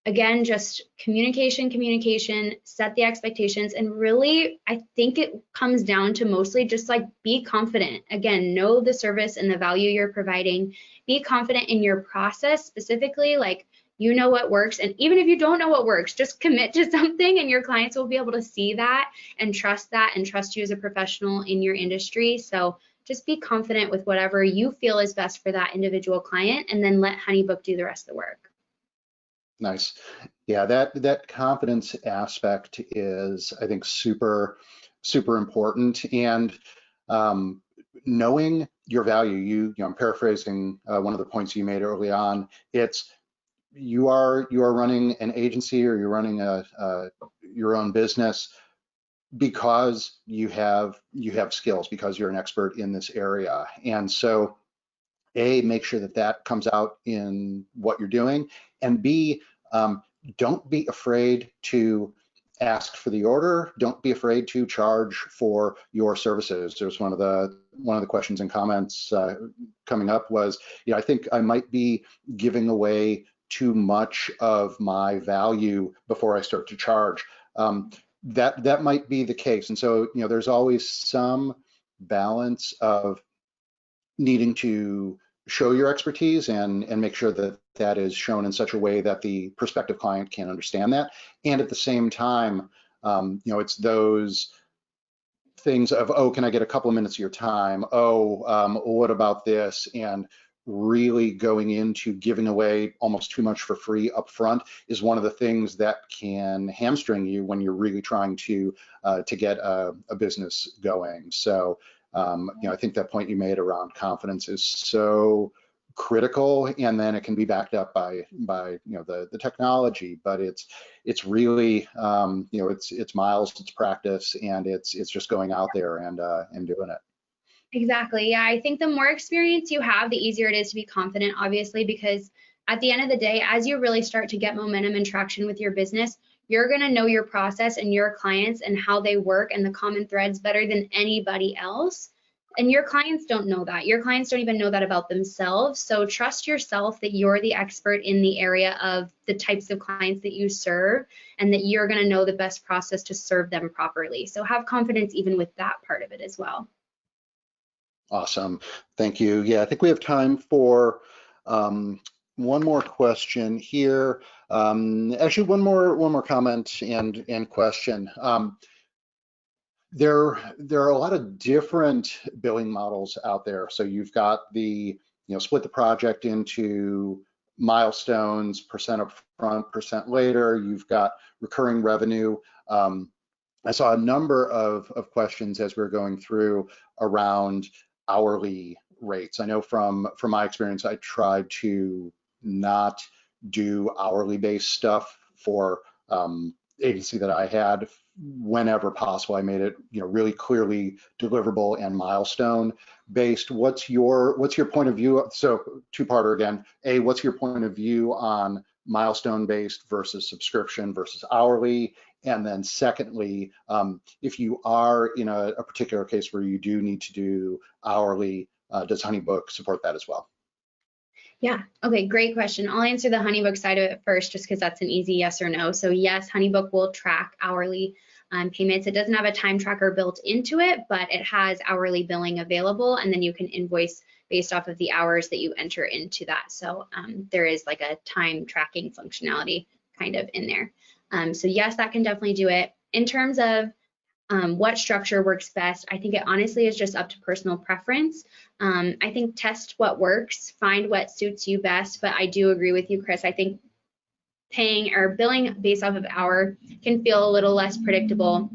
again, just communication, set the expectations, and really, I think it comes down to mostly just like be confident. Again, know the service and the value you're providing. Be confident in your process specifically, like you know what works. And even if you don't know what works, just commit to something and your clients will be able to see that and trust you as a professional in your industry. So just be confident with whatever you feel is best for that individual client, and then let HoneyBook do the rest of the work. Nice. Yeah, that confidence aspect is, I think, super important. And knowing your value, I'm paraphrasing one of the points you made early on. It's you are running an agency, or you're running your own business because you have skills, because you're an expert in this area. And so make sure that comes out in what you're doing, and B, don't be afraid to ask for the order. Don't be afraid to charge for your services. There's one of the questions and comments coming up was, I think I might be giving away too much of my value before I start to charge. That might be the case, and so there's always some balance of needing to show your expertise and make sure that is shown in such a way that the prospective client can understand that. And at the same time, it's those things of, oh, can I get a couple of minutes of your time? Oh, what about this? And really going into giving away almost too much for free up front is one of the things that can hamstring you when you're really trying to get a business going. So I think that point you made around confidence is so critical, and then it can be backed up by the technology, but it's really it's miles, it's practice, and it's just going out there and doing it. Exactly. Yeah, I think the more experience you have, the easier it is to be confident, obviously, because at the end of the day, as you really start to get momentum and traction with your business, you're going to know your process and your clients and how they work and the common threads better than anybody else. And your clients don't know that. Your clients don't even know that about themselves. So trust yourself that you're the expert in the area of the types of clients that you serve, and that you're going to know the best process to serve them properly. So have confidence even with that part of it as well. Awesome. Thank you. Yeah, I think we have time for one more question here. Actually, one more comment and question. There are a lot of different billing models out there. So you've got the split the project into milestones, percent up front, percent later. You've got recurring revenue. I saw a number of questions as we were going through around hourly rates. I know from my experience, I tried to not do hourly based stuff for agency that I had whenever possible. I made it really clearly deliverable and milestone based. What's your point of view? So two-parter again. A, what's your point of view on milestone based versus subscription versus hourly? And then secondly, if you are in a particular case where you do need to do hourly, does HoneyBook support that as well? Yeah, okay, great question. I'll answer the HoneyBook side of it first, just because that's an easy yes or no. So yes, HoneyBook will track hourly payments. It doesn't have a time tracker built into it, but it has hourly billing available, and then you can invoice based off of the hours that you enter into that. So there is like a time tracking functionality kind of in there. So yes, that can definitely do it. In terms of what structure works best, I think it honestly is just up to personal preference. I think test what works, find what suits you best, but I do agree with you, Chris. I think paying or billing based off of hour can feel a little less predictable,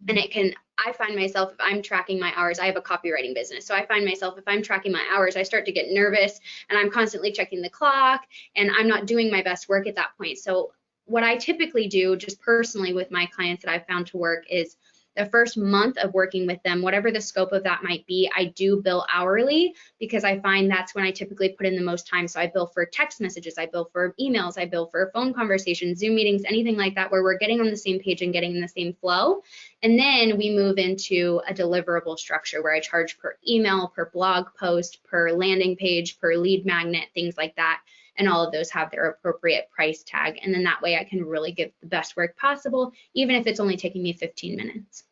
and I find myself, if I'm tracking my hours, I have a copywriting business. So I find myself, if I'm tracking my hours, I start to get nervous, and I'm constantly checking the clock, and I'm not doing my best work at that point. So what I typically do just personally with my clients that I've found to work is the first month of working with them, whatever the scope of that might be, I do bill hourly, because I find that's when I typically put in the most time. So I bill for text messages, I bill for emails, I bill for phone conversations, Zoom meetings, anything like that, where we're getting on the same page and getting in the same flow. And then we move into a deliverable structure where I charge per email, per blog post, per landing page, per lead magnet, things like that. and all of those have their appropriate price tag. And then that way I can really give the best work possible, even if it's only taking me 15 minutes.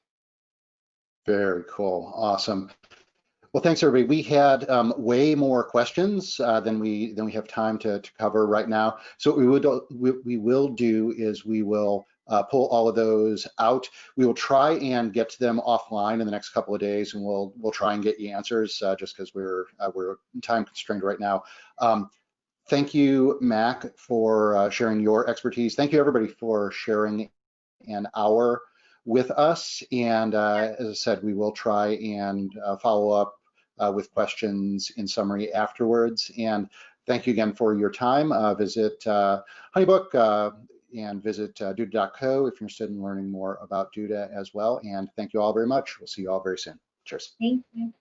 Very cool. Awesome. Well, thanks everybody. We had way more questions than we have time to cover right now. So what we will do is we will pull all of those out. We will try and get to them offline in the next couple of days, and we'll try and get you answers just because we're time constrained right now. Thank you, Mac, for sharing your expertise. Thank you everybody for sharing an hour with us. And as I said, we will try and follow up with questions in summary afterwards. And thank you again for your time. Visit HoneyBook and visit duda.co if you're interested in learning more about Duda as well. And thank you all very much. We'll see you all very soon. Cheers. Thank you.